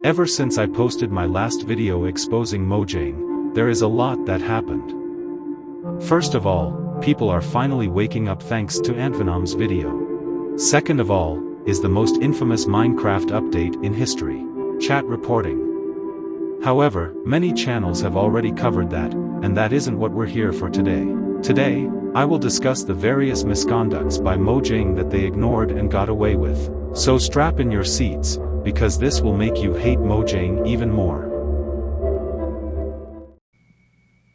Ever since I posted my last video exposing Mojang, there is a lot that happened. First of all, people are finally waking up thanks to Antvenom's video. Second of all, is the most infamous Minecraft update in history, chat reporting. However, many channels have already covered that, and that isn't what we're here for today. Today, I will discuss the various misconducts by Mojang that they ignored and got away with. So strap in your seats, because this will make you hate Mojang even more.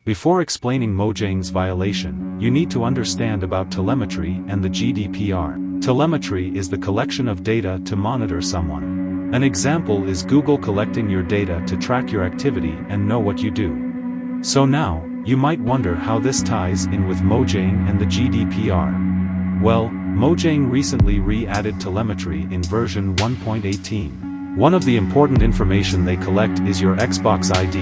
Before explaining Mojang's violation, you need to understand about telemetry and the GDPR. Telemetry is the collection of data to monitor someone. An example is Google collecting your data to track your activity and know what you do. So now, you might wonder how this ties in with Mojang and the GDPR. Well, Mojang recently re-added telemetry in version 1.18. One of the important information they collect is your Xbox ID,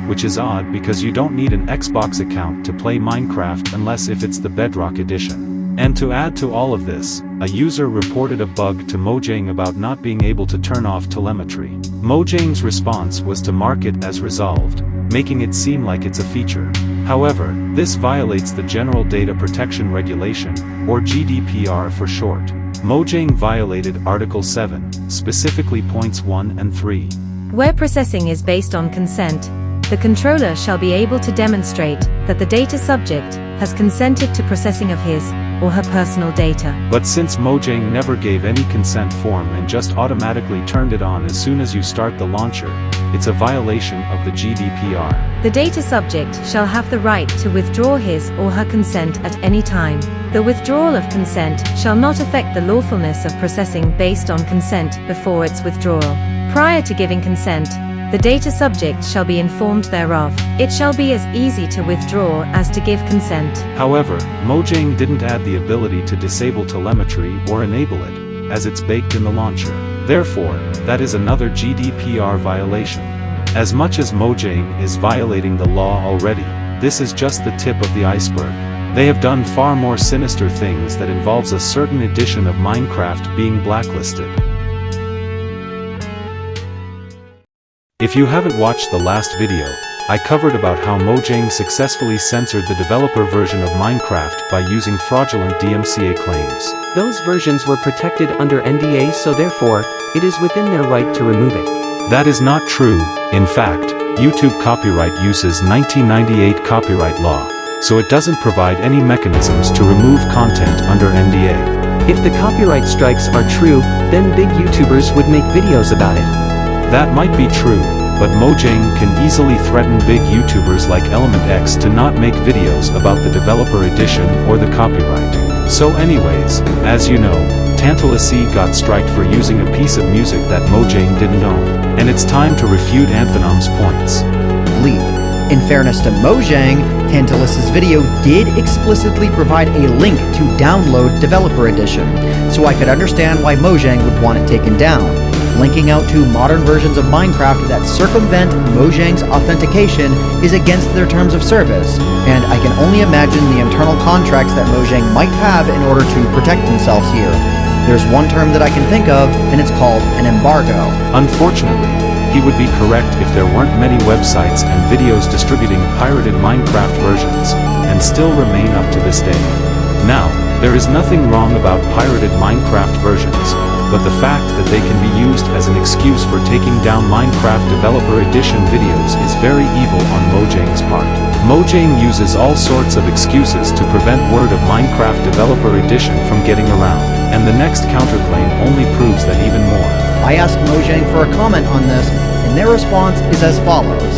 which is odd because you don't need an Xbox account to play Minecraft unless if it's the Bedrock edition. And to add to all of this, a user reported a bug to Mojang about not being able to turn off telemetry. Mojang's response was to mark it as resolved, making it seem like it's a feature. However, this violates the General Data Protection Regulation, or GDPR for short. Mojang violated Article 7, specifically points 1 and 3. Where processing is based on consent, the controller shall be able to demonstrate that the data subject has consented to processing of his or her personal data. But since Mojang never gave any consent form and just automatically turned it on as soon as you start the launcher, it's a violation of the GDPR. The data subject shall have the right to withdraw his or her consent at any time. The withdrawal of consent shall not affect the lawfulness of processing based on consent before its withdrawal. Prior to giving consent, the data subject shall be informed thereof. It shall be as easy to withdraw as to give consent. However, Mojang didn't add the ability to disable telemetry or enable it, as it's baked in the launcher. Therefore, that is another GDPR violation. As much as Mojang is violating the law already, this is just the tip of the iceberg. They have done far more sinister things that involves a certain edition of Minecraft being blacklisted. If you haven't watched the last video, I covered about how Mojang successfully censored the developer version of Minecraft by using fraudulent DMCA claims. Those versions were protected under NDA, so therefore, it is within their right to remove it. That is not true. In fact, YouTube copyright uses 1998 copyright law, so it doesn't provide any mechanisms to remove content under NDA. If the copyright strikes are true, then big YouTubers would make videos about it. That might be true, but Mojang can easily threaten big YouTubers like Element X to not make videos about the developer edition or the copyright. So anyways, as you know, Tantalus got striked for using a piece of music that Mojang didn't own, and it's time to refute Antvenom's points. Leap. In fairness to Mojang, Tantalus's video did explicitly provide a link to download Developer Edition, so I could understand why Mojang would want it taken down. Linking out to modern versions of Minecraft that circumvent Mojang's authentication is against their terms of service, and I can only imagine the internal contracts that Mojang might have in order to protect themselves here. There's one term that I can think of, and it's called an embargo. Unfortunately, he would be correct if there weren't many websites and videos distributing pirated Minecraft versions, and still remain up to this day. Now, there is nothing wrong about pirated Minecraft versions, but the fact that they can be used as an excuse for taking down Minecraft Developer Edition videos is very evil on Mojang's part. Mojang uses all sorts of excuses to prevent word of Minecraft Developer Edition from getting around, and the next counterclaim only proves that even more. I asked Mojang for a comment on this, and their response is as follows.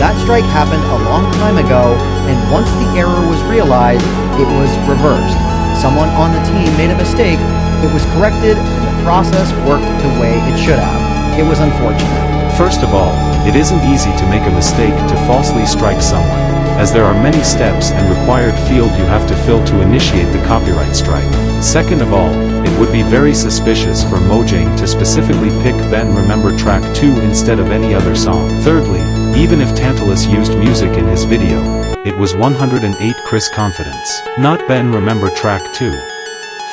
That strike happened a long time ago, and once the error was realized, it was reversed. Someone on the team made a mistake, it was corrected, and the process worked the way it should have. It was unfortunate. First of all, it isn't easy to make a mistake to falsely strike someone, as there are many steps and required field you have to fill to initiate the copyright strike. Second of all, it would be very suspicious for Mojang to specifically pick Ben Remember Track 2 instead of any other song. Thirdly, even if Tantalus used music in his video, it was 108 Chris Confidence, not Ben Remember Track 2.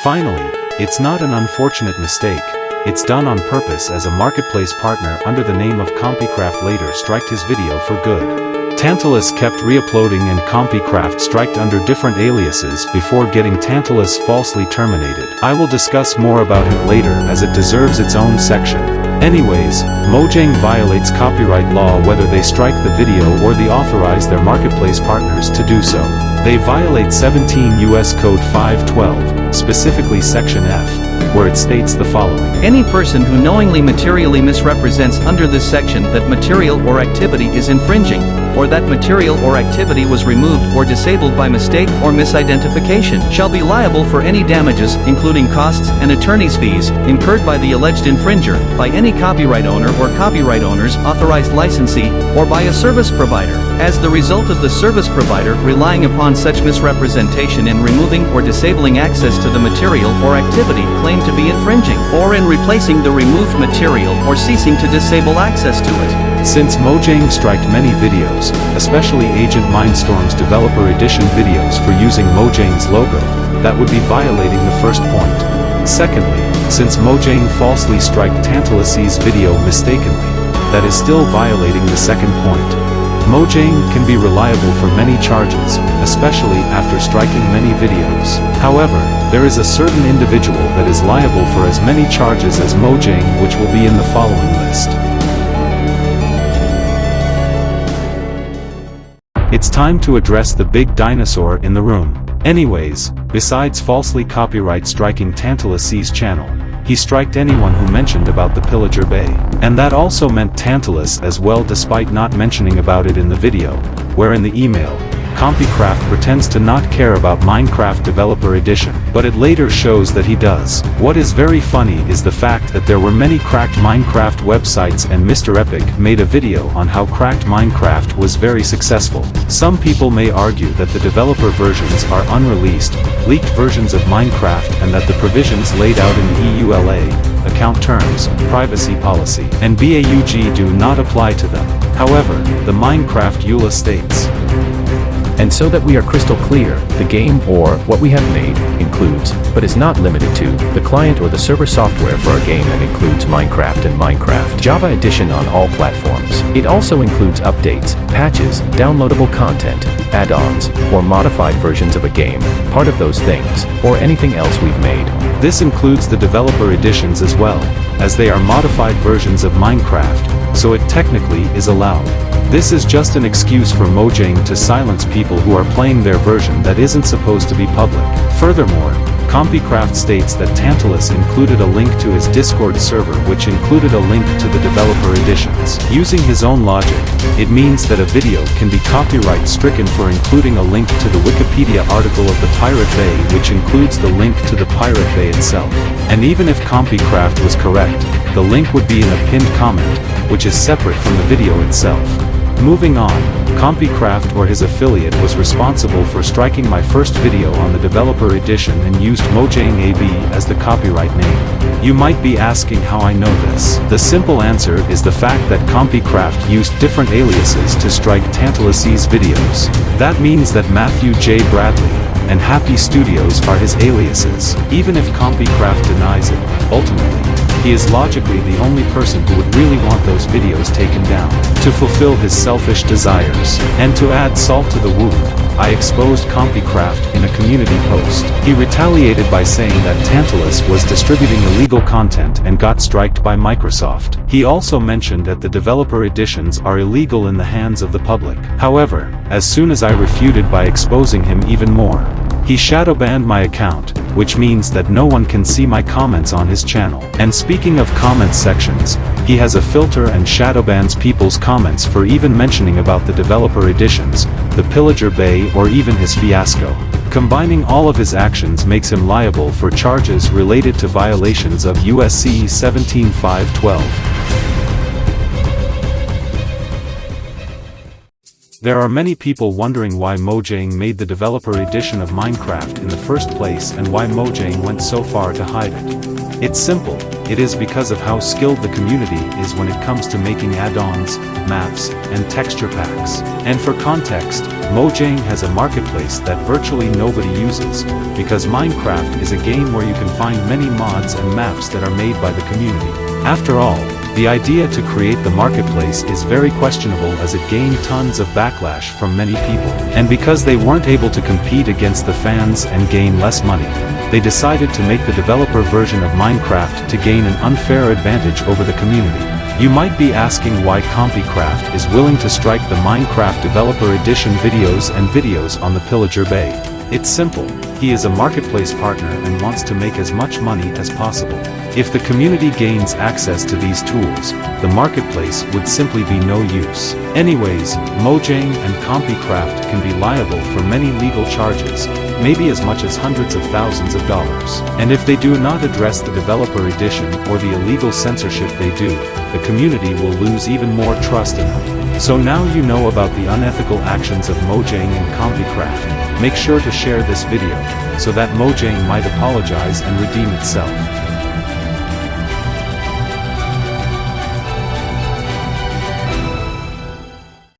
Finally, it's not an unfortunate mistake, It's done on purpose, as a marketplace partner under the name of CompyCraft later striked his video for good. Tantalus kept re-uploading and CompyCraft striked under different aliases before getting Tantalus falsely terminated. I will discuss more about him later, as it deserves its own section. Anyways, Mojang violates copyright law whether they strike the video or they authorize their marketplace partners to do so. They violate 17 U.S. Code 512, specifically Section F, where it states the following. Any person who knowingly materially misrepresents under this section that material or activity is infringing, or that material or activity was removed or disabled by mistake or misidentification, shall be liable for any damages, including costs and attorney's fees, incurred by the alleged infringer, by any copyright owner or copyright owner's authorized licensee, or by a service provider, as the result of the service provider relying upon such misrepresentation in removing or disabling access to the material or activity claimed to be infringing, or in replacing the removed material or ceasing to disable access to it. Since Mojang striked many videos, especially Agent Mindstorm's Developer Edition videos for using Mojang's logo, that would be violating the first point. Secondly, since Mojang falsely striked Tantalus's video mistakenly, that is still violating the second point. Mojang can be reliable for many charges, especially after striking many videos. However, there is a certain individual that is liable for as many charges as Mojang, which will be in the following list. It's time to address the big dinosaur in the room. Anyways, besides falsely copyright striking Tantalus's channel, he striked anyone who mentioned about the Pillager Bay. And that also meant Tantalus as well, despite not mentioning about it in the video, where in the email, CompyCraft pretends to not care about Minecraft Developer Edition, but it later shows that he does. What is very funny is the fact that there were many cracked Minecraft websites, and Mr. Epic made a video on how cracked Minecraft was very successful. Some people may argue that the developer versions are unreleased, leaked versions of Minecraft, and that the provisions laid out in the EULA, account terms, privacy policy, and BAUG do not apply to them. However, the Minecraft EULA states, and so that we are crystal clear, the game, or what we have made, includes, but is not limited to, the client or the server software for a game that includes Minecraft and Minecraft Java Edition on all platforms. It also includes updates, patches, downloadable content, add-ons, or modified versions of a game, part of those things, or anything else we've made. This includes the developer editions as well, as they are modified versions of Minecraft, so it technically is allowed. This is just an excuse for Mojang to silence people who are playing their version that isn't supposed to be public. Furthermore, CompyCraft states that Tantalus included a link to his Discord server, which included a link to the developer editions. Using his own logic, it means that a video can be copyright stricken for including a link to the Wikipedia article of the Pirate Bay, which includes the link to the Pirate Bay itself. And even if CompyCraft was correct, the link would be in a pinned comment, which is separate from the video itself. Moving on, CompyCraft or his affiliate was responsible for striking my first video on the developer edition and used Mojang AB as the copyright name. You might be asking how I know this. The simple answer is the fact that CompyCraft used different aliases to strike Tantalus's videos. That means that Matthew J. Bradley and Happy Studios are his aliases. Even if CompyCraft denies it, ultimately, he is logically the only person who would really want those videos taken down, to fulfill his selfish desires. And to add salt to the wound, I exposed CompyCraft in a community post. He retaliated by saying that Tantalus was distributing illegal content and got striked by Microsoft. He also mentioned that the developer editions are illegal in the hands of the public. However, as soon as I refuted by exposing him even more, he shadow banned my account, which means that no one can see my comments on his channel. And speaking of comment sections, he has a filter and shadow bans people's comments for even mentioning about the developer editions, the Pillager Bay, or even his fiasco. Combining all of his actions makes him liable for charges related to violations of USC 17512. There are many people wondering why Mojang made the developer edition of Minecraft in the first place and why Mojang went so far to hide it. It's simple. it is because of how skilled the community is when it comes to making add-ons, maps, and texture packs. And for context, Mojang has a marketplace that virtually nobody uses, because Minecraft is a game where you can find many mods and maps that are made by the community. After all, the idea to create the marketplace is very questionable as it gained tons of backlash from many people. And because they weren't able to compete against the fans and gain less money, they decided to make the developer version of Minecraft to gain an unfair advantage over the community. You might be asking why CompyCraft is willing to strike the Minecraft Developer Edition videos and videos on the Pillager Bay. It's simple. He is a marketplace partner and wants to make as much money as possible. If the community gains access to these tools, the marketplace would simply be no use. Anyways, Mojang and CompyCraft can be liable for many legal charges, maybe as much as hundreds of thousands of dollars. And if they do not address the developer edition or the illegal censorship they do, the community will lose even more trust in them. So now you know about the unethical actions of Mojang and CompyCraft. Make sure to share this video, so that Mojang might apologize and redeem itself.